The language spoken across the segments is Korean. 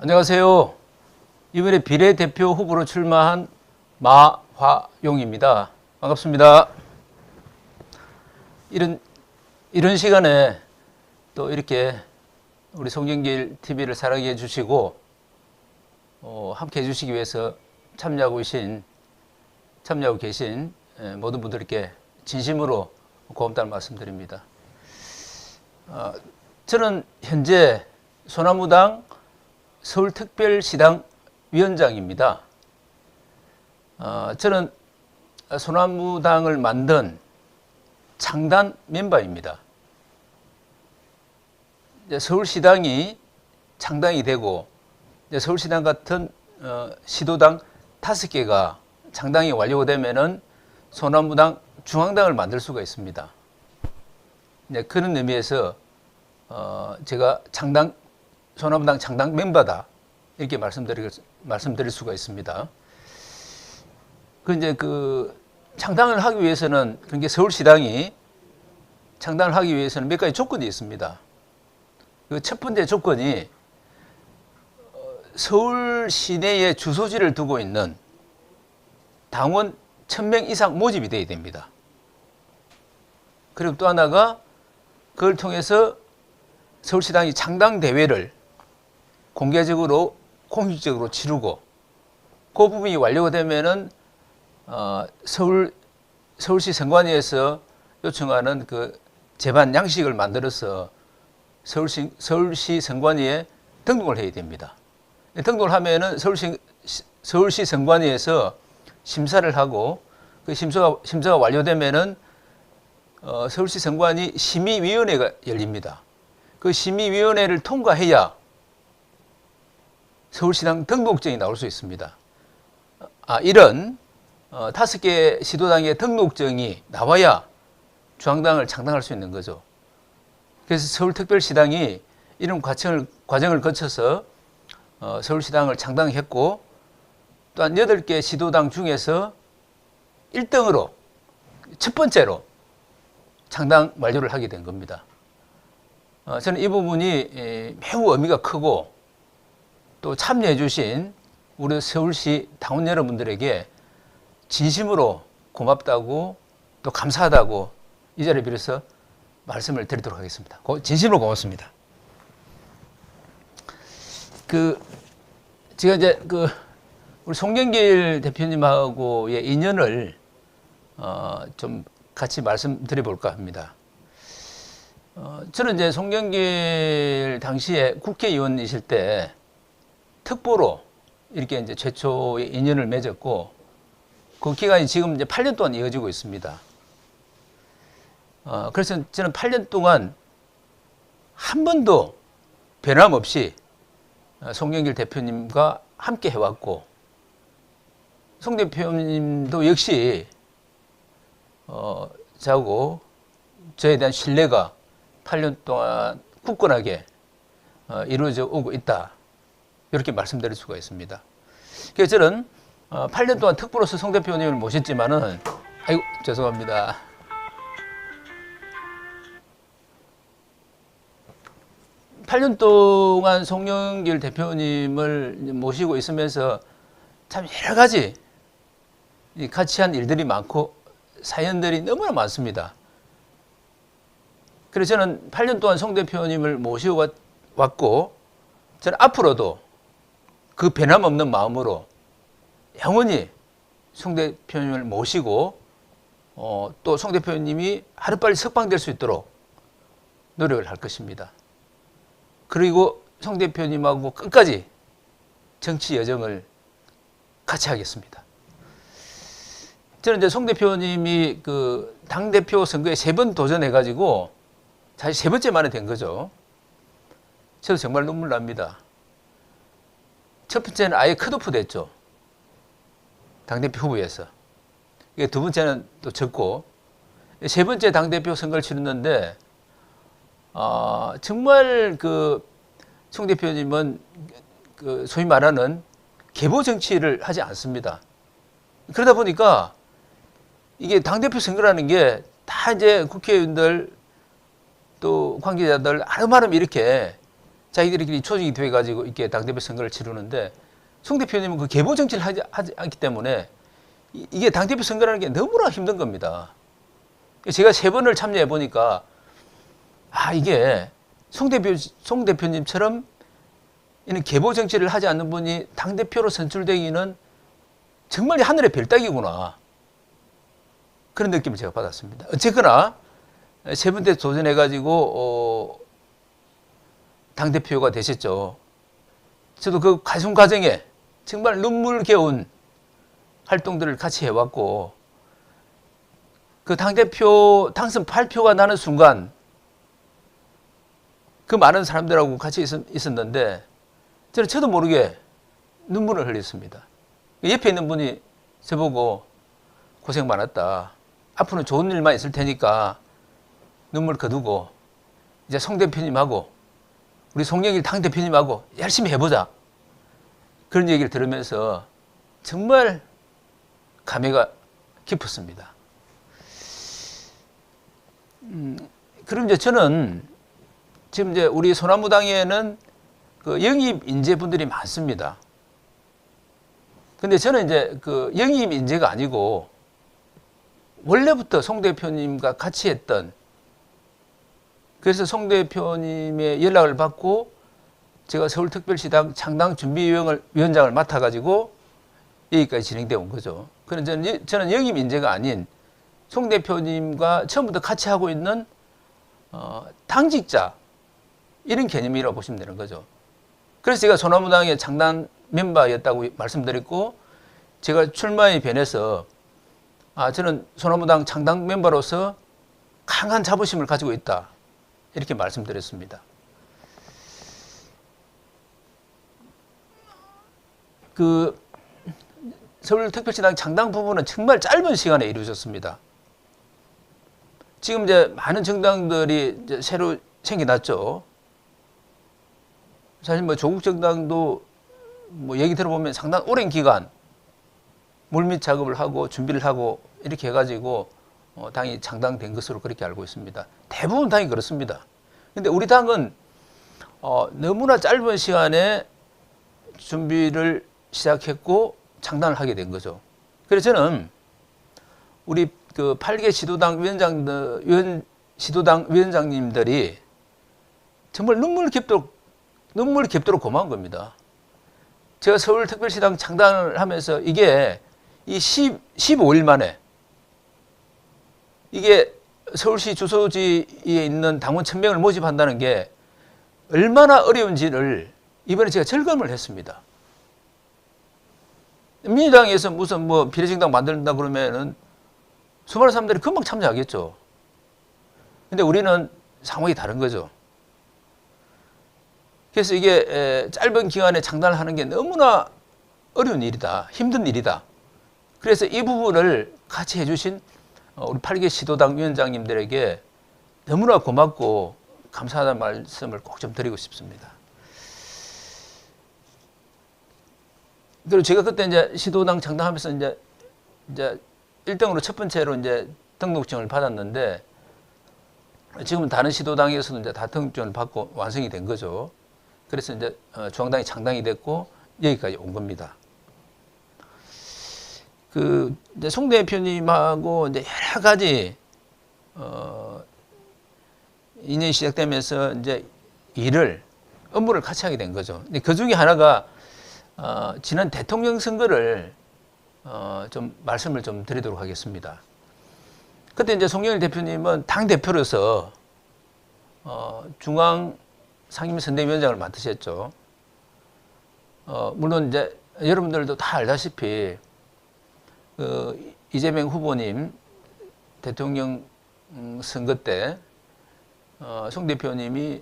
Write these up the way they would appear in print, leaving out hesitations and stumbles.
안녕하세요. 이번에 비례대표 후보로 출마한 마화용입니다. 반갑습니다. 이런 시간에 또 이렇게 우리 송영길 TV를 사랑해 주시고 함께 해주시기 위해서 참여하고 계신 모든 분들께 진심으로 고맙다는 말씀드립니다. 저는 현재 소나무당 서울특별시당 위원장입니다. 저는 소나무당을 만든 창단 멤버입니다. 서울시당이 창당이 되고 서울시당 같은 시도당 5개가 창당이 완료가 되면은 소나무당 중앙당을 만들 수가 있습니다. 그런 의미에서 제가 소나무당 창당 멤버다 이렇게 말씀드릴 수가 있습니다. 창당을 하기 위해서는 그러니까 서울시당이 창당을 하기 위해서는 몇 가지 조건이 있습니다. 그 첫 번째 조건이 서울 시내에 주소지를 두고 있는 당원 1000명 이상 모집이 돼야 됩니다. 그리고 또 하나가 그걸 통해서 서울시당이 창당 대회를 공개적으로 공식적으로 치르고 그 부분이 완료가 되면은 서울시 선관위에서 요청하는 그 제반 양식을 만들어서 서울시 선관위에 등록을 해야 됩니다. 등록을 하면은 서울시 선관위에서 심사를 하고 그 심사가 완료되면은 서울시 선관위 심의위원회가 열립니다. 그 심의위원회를 통과해야 서울시당 등록증이 나올 수 있습니다. 이런 5개 시도당의 등록증이 나와야 중앙당을 창당할 수 있는 거죠. 그래서 서울특별시당이 이런 과정을 거쳐서 서울시당을 창당했고 또한 8개 시도당 중에서 1등으로 첫 번째로 창당 완료를 하게 된 겁니다. 저는 이 부분이 매우 의미가 크고 또 참여해 주신 우리 서울시 당원 여러분들에게 진심으로 고맙다고 또 감사하다고 이 자리에 빌어서 말씀을 드리도록 하겠습니다. 진심으로 고맙습니다. 제가 이제 우리 송영길 대표님하고의 인연을 좀 같이 말씀드려 볼까 합니다. 저는 이제 송영길 당시에 국회의원이실 때 특보로 이렇게 이제 최초의 인연을 맺었고 그 기간이 지금 이제 8년 동안 이어지고 있습니다. 그래서 저는 8년 동안 한 번도 변함없이 송영길 대표님과 함께 해왔고 송 대표님도 역시 저하고 저에 대한 신뢰가 8년 동안 굳건하게 이루어져 오고 있다. 이렇게 말씀드릴 수가 있습니다. 그래서 저는 8년 동안 특보로서 송 대표님을 모셨지만은 아이고 죄송합니다. (8년) 동안 송영길 대표님을 모시고 있으면서 참 여러 가지 같이 한 일들이 많고 사연들이 너무나 많습니다. 그래서 저는 8년 동안 송 대표님을 모시고 왔고 저는 앞으로도 그 변함없는 마음으로 영원히 송 대표님을 모시고 또 송 대표님이 하루빨리 석방될 수 있도록 노력을 할 것입니다. 그리고 송 대표님하고 끝까지 정치 여정을 같이 하겠습니다. 저는 이제 송 대표님이 그 당대표 선거에 3번 도전해가지고 사실 3번째 만에 된 거죠. 저도 정말 눈물 납니다. 첫 번째는 아예 컷오프 됐죠. 당대표 후보에서. 두 번째는 또 졌고, 3번째 당대표 선거를 치렀는데, 정말 송 대표님은 소위 말하는 계보 정치를 하지 않습니다. 그러다 보니까 이게 당대표 선거라는 게 다 이제 국회의원들 또 관계자들 아름아름 이렇게 자기들끼리 조직이 돼가지고 이렇게 당대표 선거를 치르는데 송 대표님은 그 계보 정치를 하지 않기 때문에 이게 당대표 선거라는 게 너무나 힘든 겁니다. 제가 3번을 참여해 보니까 이게 송 대표님처럼 이런 계보 정치를 하지 않는 분이 당대표로 선출되기는 정말 하늘의 별따기구나. 그런 느낌을 제가 받았습니다. 어쨌거나 3번 도전해가지고 당대표가 되셨죠. 저도 그 과정에 정말 눈물겨운 활동들을 같이 해왔고 그 당대표 당선 발표가 나는 순간 그 많은 사람들하고 같이 있었는데 저도 모르게 눈물을 흘렸습니다. 옆에 있는 분이 저보고 고생 많았다. 앞으로는 좋은 일만 있을 테니까 눈물 거두고 이제 송 대표님하고 우리 송영길 당대표님하고 열심히 해보자. 그런 얘기를 들으면서 정말 감회가 깊었습니다. 그럼 이제 저는 지금 이제 우리 소나무당에는 그 영입 인재분들이 많습니다. 근데 저는 이제 그 영입 인재가 아니고 원래부터 송 대표님과 같이 했던, 그래서 송 대표님의 연락을 받고 제가 서울특별시당 창당준비위원장을 맡아가지고 여기까지 진행되어 온 거죠. 그래서 저는 영입 인재가 아닌 송 대표님과 처음부터 같이 하고 있는 당직자, 이런 개념이라고 보시면 되는 거죠. 그래서 제가 소나무당의 창당 멤버였다고 말씀드렸고, 제가 출마에 변해서 저는 소나무당 창당 멤버로서 강한 자부심을 가지고 있다, 이렇게 말씀드렸습니다. 그 서울특별시당 창당 부분은 정말 짧은 시간에 이루어졌습니다. 지금 이제 많은 정당들이 이제 새로 생겨났죠. 사실 뭐 조국 정당도 뭐 얘기 들어보면 상당히 오랜 기간 물밑 작업을 하고 준비를 하고 이렇게 해가지고 당이 창당된 것으로 그렇게 알고 있습니다. 대부분 당이 그렇습니다. 근데 우리 당은 너무나 짧은 시간에 준비를 시작했고 창당을 하게 된 거죠. 그래서 저는 우리 그 8개 시도당 위원장님들이 정말 눈물 겹도록 고마운 겁니다. 제가 서울특별시당 창당을 하면서 이게 이 15일 만에 이게 서울시 주소지에 있는 당원 1000명을 모집한다는 게 얼마나 어려운지를 이번에 제가 절감을 했습니다. 민주당에서 무슨 뭐 비례정당 만든다 그러면은 수많은 사람들이 금방 참여하겠죠. 근데 우리는 상황이 다른 거죠. 그래서 이게 짧은 기간에 창단을 하는 게 너무나 어려운 일이다, 힘든 일이다. 그래서 이 부분을 같이 해주신 우리 8개 시도당 위원장님들에게 너무나 고맙고 감사하다는 말씀을 꼭 좀 드리고 싶습니다. 그리고 제가 그때 이제 시도당 창당하면서 이제 1등으로 첫 번째로 이제 등록증을 받았는데, 지금은 다른 시도당에서도 이제 다 등록증을 받고 완성이 된 거죠. 그래서 이제 중앙당이 창당이 됐고 여기까지 온 겁니다. 그 이제 송 대표님하고 이제 여러 가지 인연이 시작되면서 이제 업무를 같이 하게 된 거죠. 근데 그 중에 하나가 지난 대통령 선거를 좀 말씀을 좀 드리도록 하겠습니다. 그때 이제 송영길 대표님은 당 대표로서 중앙 상임선대위원장을 맡으셨죠. 물론 이제 여러분들도 다 알다시피 이재명 후보님 대통령 선거 때 송 대표님이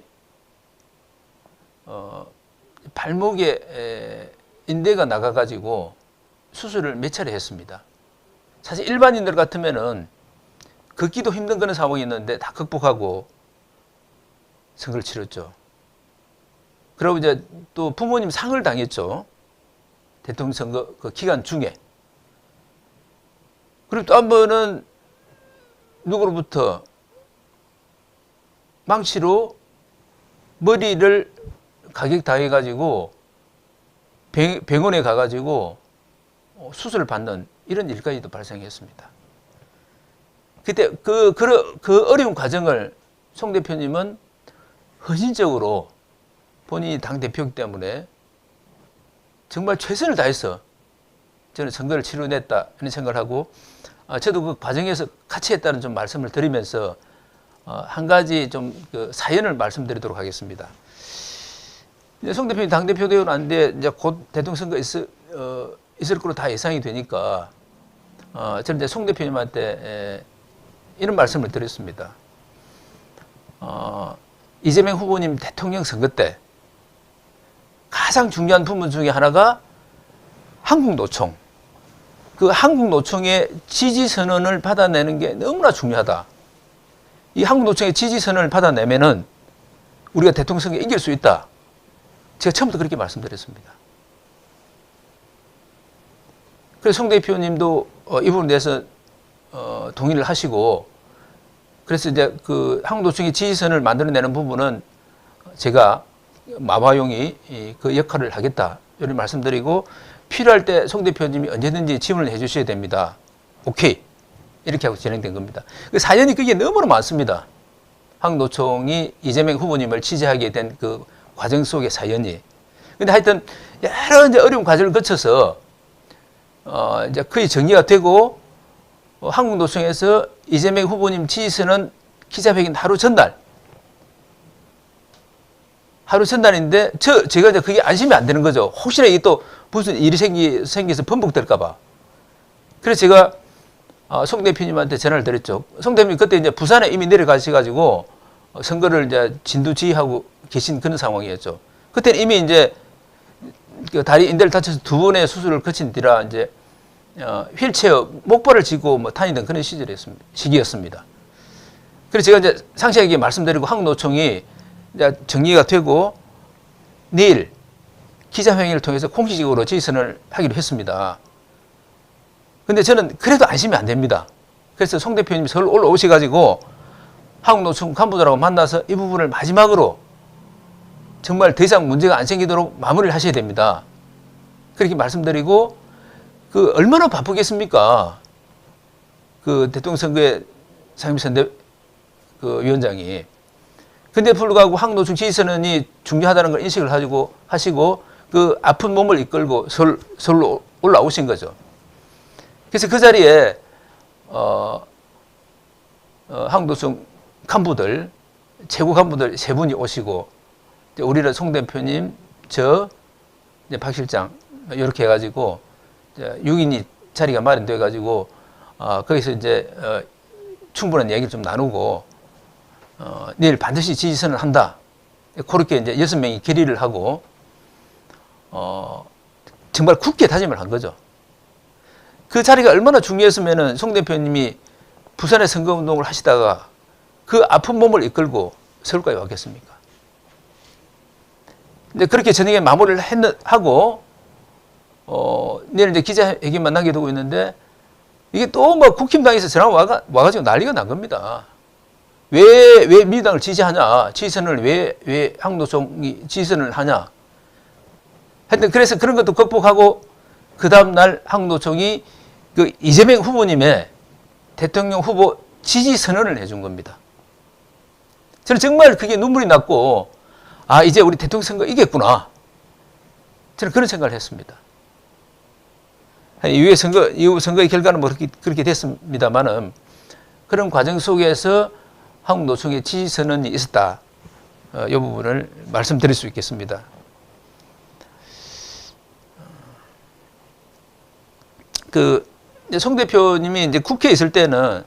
발목에 인대가 나가가지고 수술을 몇 차례 했습니다. 사실 일반인들 같으면은 걷기도 힘든 그런 상황이 있는데 다 극복하고 선거를 치렀죠. 그리고 이제 또 부모님 상을 당했죠. 대통령 선거 그 기간 중에. 그리고 또 한 번은 누구로부터 망치로 머리를 가격당해가지고 병원에 가가지고 수술을 받는 이런 일까지도 발생했습니다. 그때 그 어려운 과정을 송 대표님은 헌신적으로 본인이 당대표이기 때문에 정말 최선을 다해서 저는 선거를 치러냈다 이런 생각을 하고, 저도 그 과정에서 같이 했다는 좀 말씀을 드리면서 한 가지 좀 그 사연을 말씀드리도록 하겠습니다. 이제 송 대표님 당대표 되고 났는데 이제 곧 대통령 선거 있을 거로 다 예상이 되니까 저는 이제 송 대표님한테 이런 말씀을 드렸습니다. 이재명 후보님 대통령 선거 때 가장 중요한 부분 중에 하나가 한국노총. 그 한국노총의 지지선언을 받아내는 게 너무나 중요하다. 이 한국노총의 지지선언을 받아내면은 우리가 대통령 선거에 이길 수 있다. 제가 처음부터 그렇게 말씀드렸습니다. 그래서 송 대표님도 이 부분에 대해서 동의를 하시고, 그래서 이제 그 한국노총의 지지선을 만들어내는 부분은 제가 마화용이 그 역할을 하겠다 이런 말씀드리고, 필요할 때 송 대표님이 언제든지 지원을 해주셔야 됩니다. 오케이 이렇게 하고 진행된 겁니다. 그 사연이 그게 너무나 많습니다. 한국노총이 이재명 후보님을 지지하게 된 그 과정 속의 사연이. 근데 하여튼 여러 이제 어려운 과정을 거쳐서 이제 거의 정리가 되고, 한국노총에서 이재명 후보님 지지선은 기자회견 하루 전날인데 제가 이제 그게 안심이 안 되는 거죠. 혹시나 이게 또 무슨 일이 생겨서 번복될까봐. 그래서 제가 송 대표님한테 전화를 드렸죠. 송 대표님 그때 이제 부산에 이미 내려가셔가지고 선거를 이제 진두지휘하고 계신 그런 상황이었죠. 그때는 이미 이제 그 다리 인대를 다쳐서 2번의 수술을 거친 뒤라 이제 휠체어 목발을 쥐고 뭐 다니던 그런 시기였습니다. 그래서 제가 이제 상세하게 말씀드리고 한국노총이 이제 정리가 되고 내일 기자회견을 통해서 공식적으로 지지선을 하기로 했습니다. 근데 저는 그래도 안심이 안 됩니다. 그래서 송 대표님이 서울 올라오셔가지고 한국노총 간부들하고 만나서 이 부분을 마지막으로 정말 더 이상 문제가 안 생기도록 마무리를 하셔야 됩니다. 그렇게 말씀드리고, 그 얼마나 바쁘겠습니까? 그 대통령 선거에 상임선대 그 위원장이. 근데 불구하고 한국노총 지지선언이 중요하다는 걸 인식을 하시고 그 아픈 몸을 이끌고 서울로 올라오신 거죠. 그래서 그 자리에 한국노총 간부들, 최고 간부들 3분이 오시고, 우리는 송 대표님, 이제 박 실장 이렇게 해가지고 6인이 자리가 마련돼 가지고 거기서 이제 충분한 얘기를 좀 나누고 내일 반드시 지지선을 한다. 그렇게 이제 6명이 결의를 하고 정말 굳게 다짐을 한 거죠. 그 자리가 얼마나 중요했으면은 송 대표님이 부산에 선거운동을 하시다가 그 아픈 몸을 이끌고 서울까지 왔겠습니까? 근데 그렇게 저녁에 마무리를 하고 내일 이제 기자회견만 나게 되고 있는데, 이게 또 뭐 국힘당에서 전화가 와가지고 난리가 난 겁니다. 왜 민주당을 지지하냐? 지지선을 왜 한국노총이 지지선을 하냐? 하여튼 그래서 그런 것도 극복하고, 그 다음날 한국노총이 그 이재명 후보님의 대통령 후보 지지선언을 해준 겁니다. 저는 정말 그게 눈물이 났고, 이제 우리 대통령 선거 이겼구나. 저는 그런 생각을 했습니다. 이후 선거의 결과는 뭐 그렇게 됐습니다만은, 그런 과정 속에서 한국노총의 지지선언이 있었다. 이 부분을 말씀드릴 수 있겠습니다. 송 대표님이 이제 국회에 있을 때는,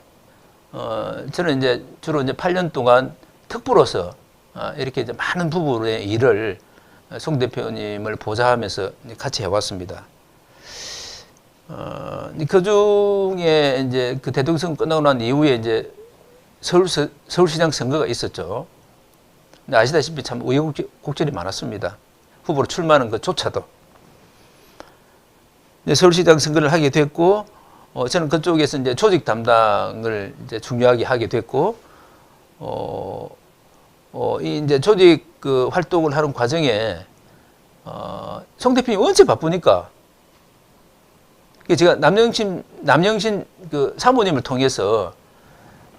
저는 이제 주로 이제 8년 동안 특보로서 이렇게 이제 많은 부분의 일을 송 대표님을 보좌하면서 같이 해왔습니다. 그 중에 이제 그 대통령 선거 끝나고 난 이후에 이제 서울시장 선거가 있었죠. 근데 아시다시피 참 우여곡절이 많았습니다. 후보로 출마하는 것조차도. 서울시장 선거를 하게 됐고, 저는 그쪽에서 이제 조직 담당을 이제 중요하게 하게 됐고, 이제 조직 그 활동을 하는 과정에 송 대표님 언제 바쁘니까 제가 남영신 그 사모님을 통해서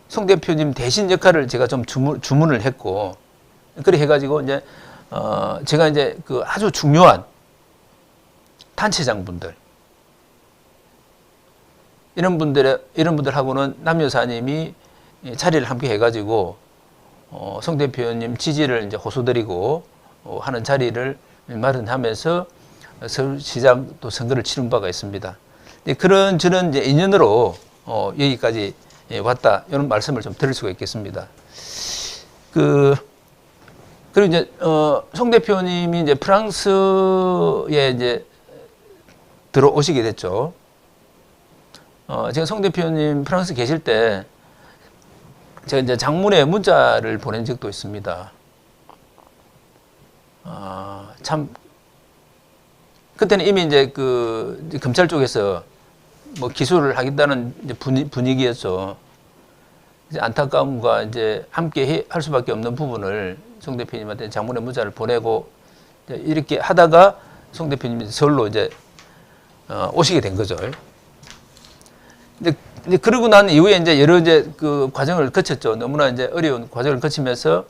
송 대표님 대신 역할을 제가 좀 주문을 했고, 그래 해가지고 이제 제가 이제 그 아주 중요한 단체장분들 이런 분들하고는 남 여사님이 자리를 함께 해가지고 송 대표님 지지를 이제 호소드리고 하는 자리를 마련하면서 서울시장 또 선거를 치른 바가 있습니다. 그런 저런 이제 인연으로 여기까지 왔다 이런 말씀을 좀 드릴 수가 있겠습니다. 그리고 이제 송 대표님이 이제 프랑스에 이제 들어오시게 됐죠. 제가 송 대표님 프랑스 계실 때 제가 이제 장문에 문자를 보낸 적도 있습니다. 참 그때는 이미 이제 그 검찰 쪽에서 뭐 기소를 하겠다는 이제 분위기였죠. 이제 안타까움과 이제 함께 할 수밖에 없는 부분을 송 대표님한테 장문의 문자를 보내고 이렇게 하다가 송 대표님이 서울로 이제 오시게 된 거죠. 근데 그러고 난 이후에 이제 여러 이제 그 과정을 거쳤죠. 너무나 이제 어려운 과정을 거치면서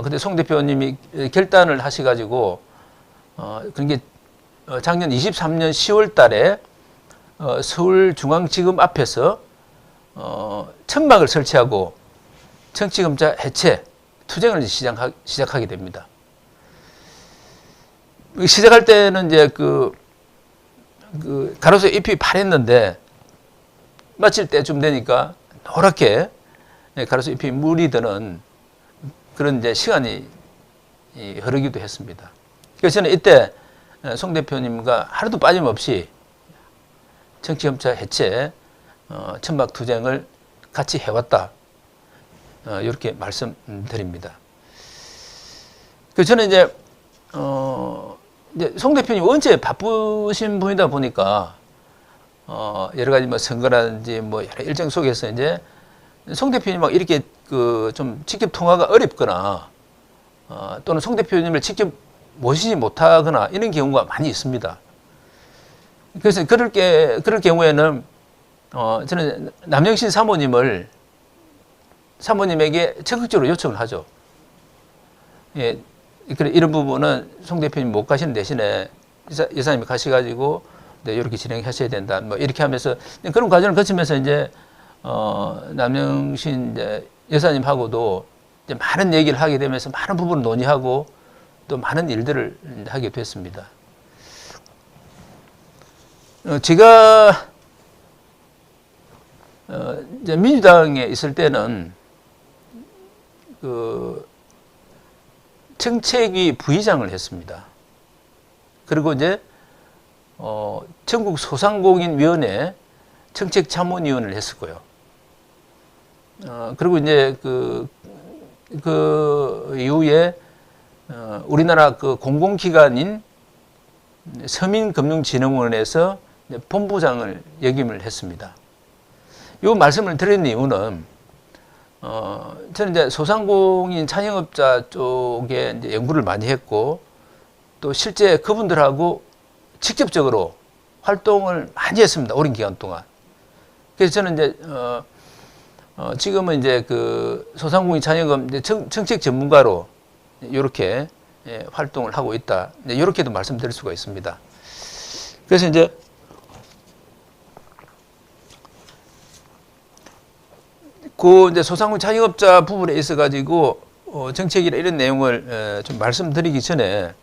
근데 송 대표님이 결단을 하셔가지고 그런 게 작년 23년 10월 달에 서울중앙지검 앞에서 천막을 설치하고 정치검사 해체, 투쟁을 시작하게 됩니다. 시작할 때는 이제 그 가로수 잎이 파랬는데 마칠 때쯤 되니까 노랗게 가로수 잎이 물이 드는 그런 이제 시간이 흐르기도 했습니다. 그래서 저는 이때 송 대표님과 하루도 빠짐없이 정치검사 해체, 천막 투쟁을 같이 해왔다. 이렇게 말씀드립니다. 그래서 저는 이제 송 대표님 언제 바쁘신 분이다 보니까 여러 가지 뭐 선거라든지 뭐 여러 일정 속에서 이제 송 대표님하고 이렇게 그 좀 직접 통화가 어렵거나 또는 송 대표님을 직접 모시지 못하거나 이런 경우가 많이 있습니다. 그래서 그럴 경우에는 저는 남영신 사모님에게 적극적으로 요청을 하죠. 예, 그래 이런 부분은 송 대표님 못 가시는 대신에 여사님이 가셔가지고 네, 이렇게 진행하셔야 된다. 뭐 이렇게 하면서 그런 과정을 거치면서 이제 남영신 이제 여사님하고도 이제 많은 얘기를 하게 되면서 많은 부분을 논의하고 또 많은 일들을 하게 됐습니다. 제가 이제 민주당에 있을 때는 그 정책위 부의장을 했습니다. 그리고 이제 전국 소상공인위원회 정책자문위원을 했었고요. 그리고 이제 그 이후에 우리나라 그 공공기관인 서민금융진흥원에서 본부장을 역임을 했습니다. 이 말씀을 드리는 이유는 저는 이제 소상공인 자영업자 쪽에 이제 연구를 많이 했고 또 실제 그분들하고 직접적으로 활동을 많이 했습니다. 오랜 기간 동안. 그래서 저는 이제 지금은 이제 그 소상공인 자영업 이제 정책 전문가로 이렇게 활동을 하고 있다. 이렇게도 말씀드릴 수가 있습니다. 그래서 이제 그 이제 소상공인 자영업자 부분에 있어 가지고 정책이나 이런 내용을 좀 말씀드리기 전에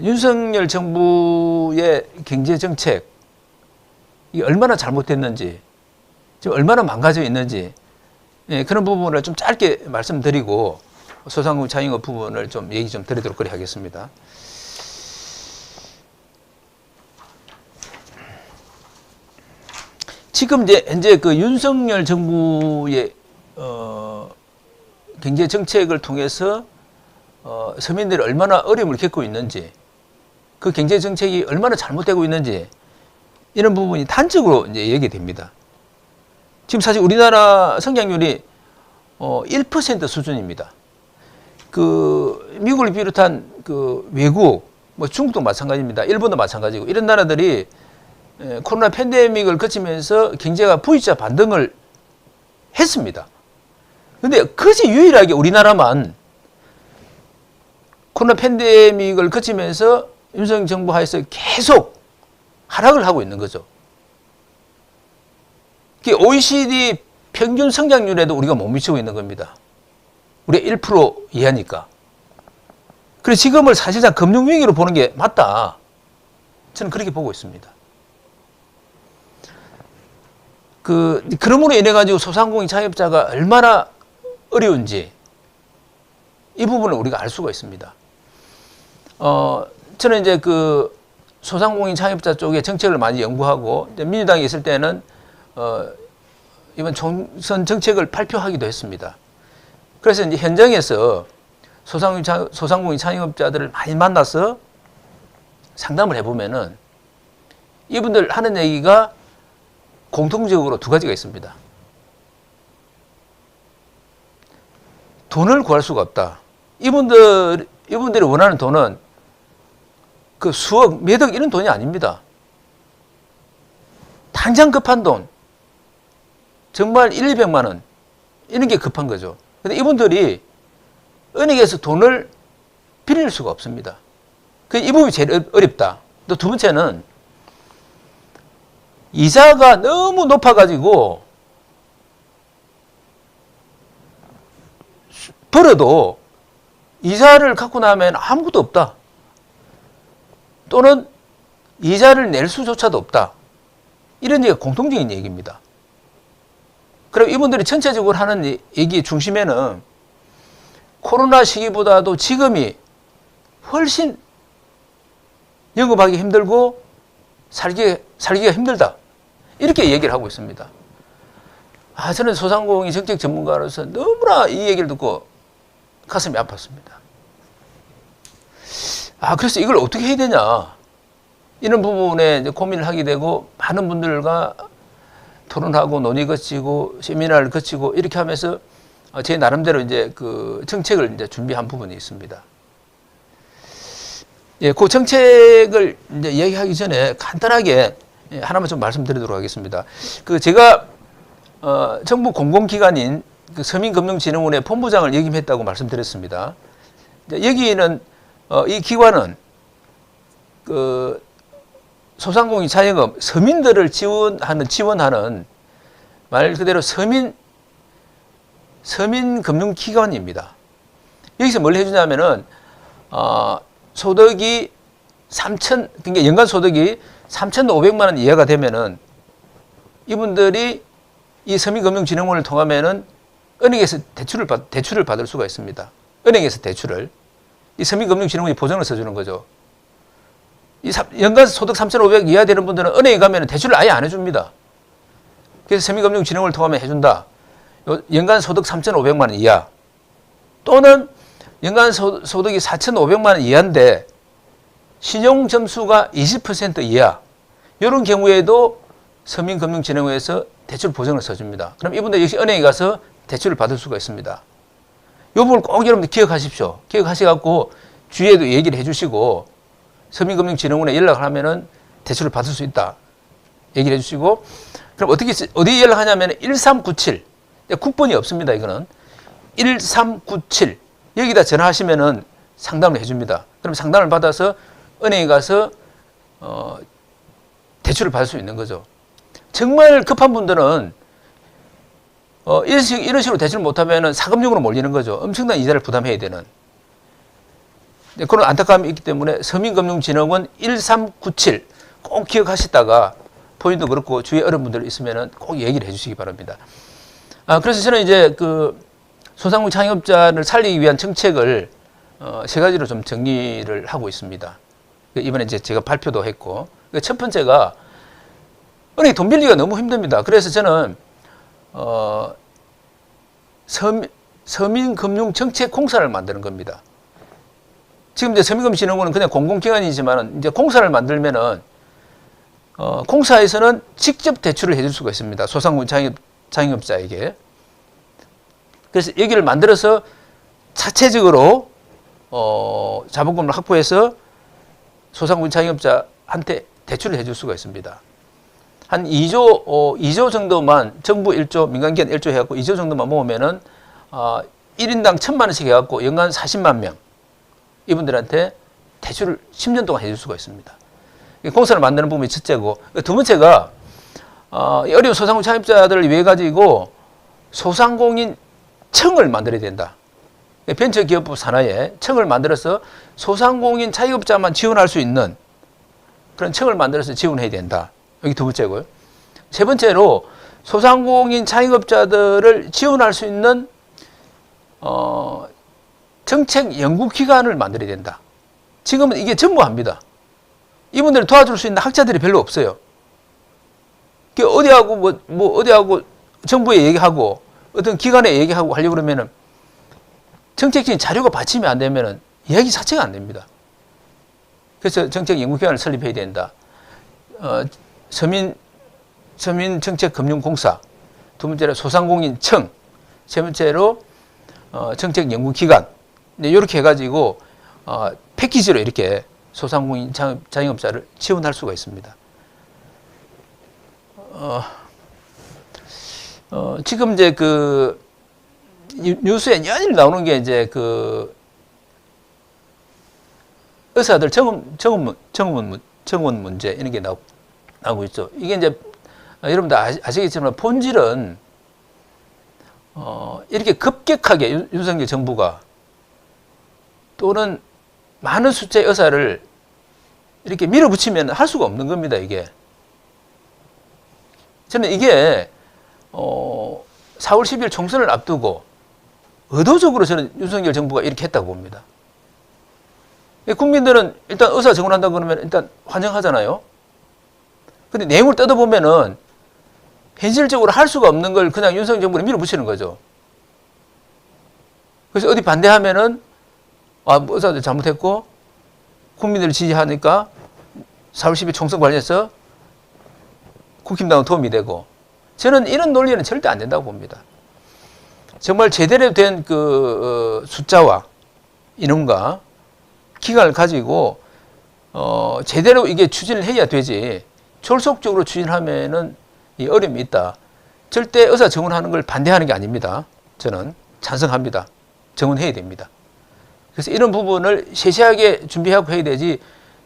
윤석열 정부의 경제 정책 이 얼마나 잘못됐는지, 지금 얼마나 망가져 있는지 그런 부분을 좀 짧게 말씀드리고 소상공인 자영업 부분을 좀 얘기 좀 드리도록 그래 하겠습니다. 지금 이제 현재 그 윤석열 정부의 경제 정책을 통해서 서민들이 얼마나 어려움을 겪고 있는지, 그 경제 정책이 얼마나 잘못되고 있는지 이런 부분이 단적으로 이제 얘기됩니다. 지금 사실 우리나라 성장률이 1% 수준입니다. 그 미국을 비롯한 그 외국, 뭐 중국도 마찬가지입니다. 일본도 마찬가지고 이런 나라들이 코로나 팬데믹을 거치면서 경제가 V자 반등을 했습니다. 근데 그것이 유일하게 우리나라만 코로나 팬데믹을 거치면서 윤석열 정부 하에서 계속 하락을 하고 있는 거죠. OECD 평균 성장률에도 우리가 못 미치고 있는 겁니다. 우리가 1% 이하니까. 그래서 지금을 사실상 금융위기로 보는 게 맞다. 저는 그렇게 보고 있습니다. 그러므로 인해 가지고 소상공인 창업자가 얼마나 어려운지 이 부분을 우리가 알 수가 있습니다. 저는 이제 그 소상공인 창업자 쪽에 정책을 많이 연구하고 이제 민주당에 있을 때는 이번 총선 정책을 발표하기도 했습니다. 그래서 이제 현장에서 소상공인 창업자들을 많이 만나서 상담을 해보면은 이분들 하는 얘기가 공통적으로 두 가지가 있습니다. 돈을 구할 수가 없다. 이분들이 원하는 돈은 그 수억, 몇억 이런 돈이 아닙니다. 당장 급한 돈, 정말 1, 200만 원 이런 게 급한 거죠. 근데 이분들이 은행에서 돈을 빌릴 수가 없습니다. 이 부분이 제일 어렵다. 또 두 번째는 이자가 너무 높아가지고 벌어도 이자를 갖고 나면 아무것도 없다. 또는 이자를 낼 수조차도 없다. 이런 얘기가 공통적인 얘기입니다. 그럼 이분들이 전체적으로 하는 얘기 중심에는 코로나 시기보다도 지금이 훨씬 영업하기 힘들고 살기가 힘들다. 이렇게 얘기를 하고 있습니다. 저는 소상공인 정책 전문가로서 너무나 이 얘기를 듣고 가슴이 아팠습니다. 그래서 이걸 어떻게 해야 되냐. 이런 부분에 이제 고민을 하게 되고 많은 분들과 토론하고 논의 거치고 세미나를 거치고 이렇게 하면서 제 나름대로 이제 그 정책을 이제 준비한 부분이 있습니다. 예, 그 정책을 이제 이야기하기 전에 간단하게 하나만 좀 말씀드리도록 하겠습니다. 제가 정부 공공기관인 그 서민금융진흥원의 본부장을 역임했다고 말씀드렸습니다. 여기는 이 기관은 그 소상공인 자영업 서민들을 지원하는 말 그대로 서민금융기관입니다. 여기서 뭘 해주냐면은 소득이 그러니까 연간 소득이 3,500만 원 이하가 되면은 이분들이 이 서민금융진흥원을 통하면은 은행에서 대출을 받을 수가 있습니다. 은행에서 대출을 이 서민금융진흥원이 보증을 써주는 거죠. 연간 소득 3,500 이하 되는 분들은 은행에 가면 대출을 아예 안 해줍니다. 그래서 서민금융진흥원을 통하면 해준다. 연간 소득 3,500만 원 이하 또는 연간 소득이 4,500만 원 이하인데 신용 점수가 20% 이하 이런 경우에도 서민금융진흥원에서 대출 보증을 써줍니다. 그럼 이분들 역시 은행에 가서 대출을 받을 수가 있습니다. 이 부분을 꼭 여러분들 기억하십시오. 기억하셔갖고 주위에도 얘기를 해주시고 서민금융진흥원에 연락을 하면은 대출을 받을 수 있다. 얘기를 해주시고 그럼 어디 연락하냐면 1397 국번이 없습니다. 이거는 1397 여기다 전화하시면은 상담을 해줍니다. 그럼 상담을 받아서 은행에 가서 대출을 받을 수 있는 거죠. 정말 급한 분들은 이런 식으로 대출을 못하면 사금융으로 몰리는 거죠. 엄청난 이자를 부담해야 되는 그런 안타까움이 있기 때문에 서민금융진흥원 1397 꼭 기억하시다가 본인도 그렇고 주위에 어려운 분들 있으면 꼭 얘기를 해주시기 바랍니다. 그래서 저는 이제 그 소상공인 창업자를 살리기 위한 정책을 세 가지로 좀 정리를 하고 있습니다. 이번에 이제 제가 발표도 했고 첫 번째가 은행에 돈 빌리기가 너무 힘듭니다. 그래서 저는 서민금융정책공사를 만드는 겁니다. 지금 이제 서민금융진흥원은 그냥 공공기관이지만 이제 공사를 만들면은 공사에서는 직접 대출을 해줄 수가 있습니다. 소상공인 창업자에게. 그래서 여기를 만들어서 자체적으로 자본금을 확보해서 소상공인 자영업자한테 대출을 해줄 수가 있습니다. 한 2조 정도만 정부 1조, 민간기관 1조 해갖고 2조 정도만 모으면은 1인당 1,000만 원씩 해갖고 연간 40만 명 이분들한테 대출을 10년 동안 해줄 수가 있습니다. 공사를 만드는 부분이 첫째고, 두 번째가 어려운 소상공인 창업자들을 위해 가지고 소상공인 청을 만들어야 된다. 벤처기업부 산하에 청을 만들어서 소상공인 자영업자만 지원할 수 있는 그런 청을 만들어서 지원해야 된다. 여기 두 번째고요. 세 번째로 소상공인 자영업자들을 지원할 수 있는 정책 연구기관을 만들어야 된다. 지금은 이게 전무합니다. 이분들을 도와줄 수 있는 학자들이 별로 없어요. 어디하고 어디하고 정부에 얘기하고 어떤 기관에 얘기하고 하려고 그러면은 정책적인 자료가 받침이 안 되면은 이야기 자체가 안 됩니다. 그래서 정책 연구기관을 설립해야 된다. 서민정책금융공사, 두 번째로 소상공인청, 세 번째로 정책연구기관. 이렇게 해가지고 패키지로 이렇게 소상공인 자영업자를 지원할 수가 있습니다. 지금 이제 그 뉴스에 연일 나오는 게 이제 그 의사들 정원 문제 이런 게 나오고 있죠. 이게 이제 여러분들 아시겠지만 본질은 이렇게 급격하게 윤석열 정부가 또는 많은 숫자의 의사를 이렇게 밀어붙이면 할 수가 없는 겁니다. 이게 저는 이게 4월 10일 총선을 앞두고 의도적으로 저는 윤석열 정부가 이렇게 했다고 봅니다. 국민들은 일단 의사 정원한다고 그러면 일단 환영하잖아요. 근데 내용을 뜯어보면은 현실적으로 할 수가 없는 걸 그냥 윤석열 정부에 밀어붙이는 거죠. 그래서 어디 반대하면은 의사들 잘못했고 국민들을 지지하니까 4월 10일 총선 관련해서 국힘당은 도움이 되고, 저는 이런 논리는 절대 안 된다고 봅니다. 정말 제대로 된 그 숫자와 인원과 기간을 가지고 제대로 이게 추진을 해야 되지, 졸속적으로 추진하면은 이 어려움이 있다. 절대 의사 정원하는 걸 반대하는 게 아닙니다. 저는 찬성합니다. 정원해야 됩니다. 그래서 이런 부분을 세세하게 준비하고 해야 되지,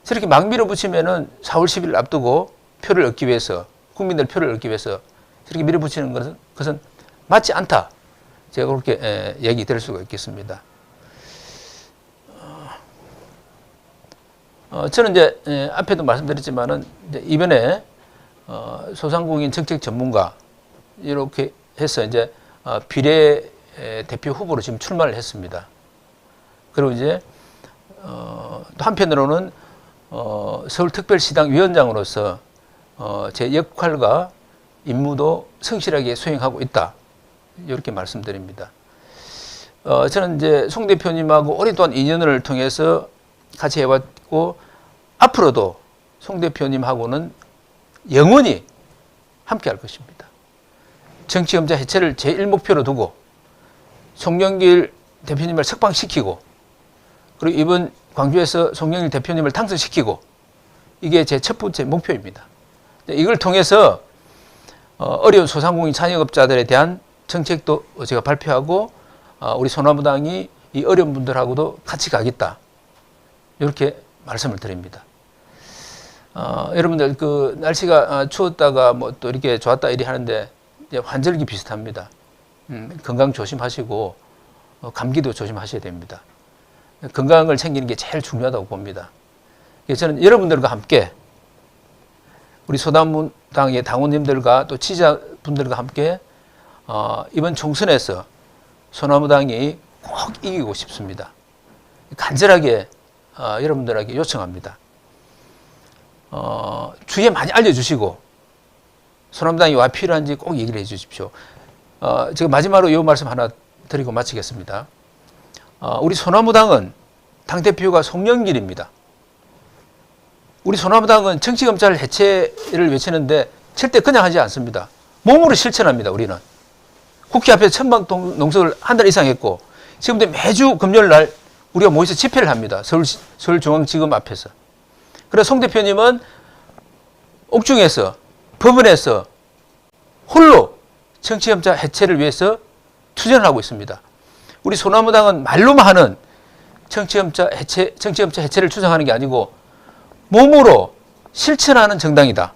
저렇게 막 밀어붙이면은 4월 10일 앞두고 표를 얻기 위해서, 국민들 표를 얻기 위해서 저렇게 밀어붙이는 것은 맞지 않다. 제가 그렇게 얘기 드릴 수가 있겠습니다. 저는 이제 앞에도 말씀드렸지만은 이제 이번에 소상공인 정책 전문가 이렇게 해서 이제 비례 대표 후보로 지금 출마를 했습니다. 그리고 이제 또 한편으로는 서울특별시당 위원장으로서 제 역할과 임무도 성실하게 수행하고 있다. 이렇게 말씀드립니다. 저는 이제 송 대표님하고 오랫동안 인연을 통해서 같이 해왔고, 앞으로도 송 대표님하고는 영원히 함께 할 것입니다. 정치검사 해체를 제1목표로 두고 송영길 대표님을 석방시키고, 그리고 이번 광주에서 송영길 대표님을 당선시키고, 이게 제 첫 번째 목표입니다. 이걸 통해서 어려운 소상공인 자영업자들에 대한 정책도 제가 발표하고, 우리 소나무당이 이 어려운 분들하고도 같이 가겠다. 이렇게 말씀을 드립니다. 여러분들 그 날씨가 추웠다가 뭐 또 이렇게 좋았다 이리 하는데 이제 환절기 비슷합니다. 건강 조심하시고 감기도 조심하셔야 됩니다. 건강을 챙기는 게 제일 중요하다고 봅니다. 그래서 저는 여러분들과 함께, 우리 소나무당의 당원님들과 또 지지자분들과 함께 이번 총선에서 소나무당이 꼭 이기고 싶습니다. 간절하게 여러분들에게 요청합니다. 주위에 많이 알려주시고 소나무당이 왜 필요한지 꼭 얘기를 해주십시오. 제가 마지막으로 이 말씀 하나 드리고 마치겠습니다. 우리 소나무당은 당대표가 송영길입니다. 우리 소나무당은 정치검찰 해체를 외치는데 절대 그냥 하지 않습니다. 몸으로 실천합니다. 우리는 국회 앞에서 천막 농성을 한 달 이상 했고, 지금도 매주 금요일 날 우리가 모여서 집회를 합니다. 서울중앙지검 앞에서. 그래서 송 대표님은 옥중에서, 법원에서 홀로 정치검사 해체를 위해서 투쟁을 하고 있습니다. 우리 소나무당은 말로만 하는 정치검사 해체를 주장하는 게 아니고 몸으로 실천하는 정당이다.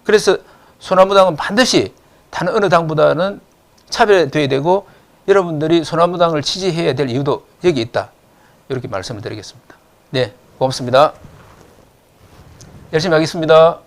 그래서 소나무당은 반드시 다른 어느 당보다는 차별되어야 되고 여러분들이 소나무당을 지지해야 될 이유도 여기 있다. 이렇게 말씀을 드리겠습니다. 네, 고맙습니다. 열심히 하겠습니다.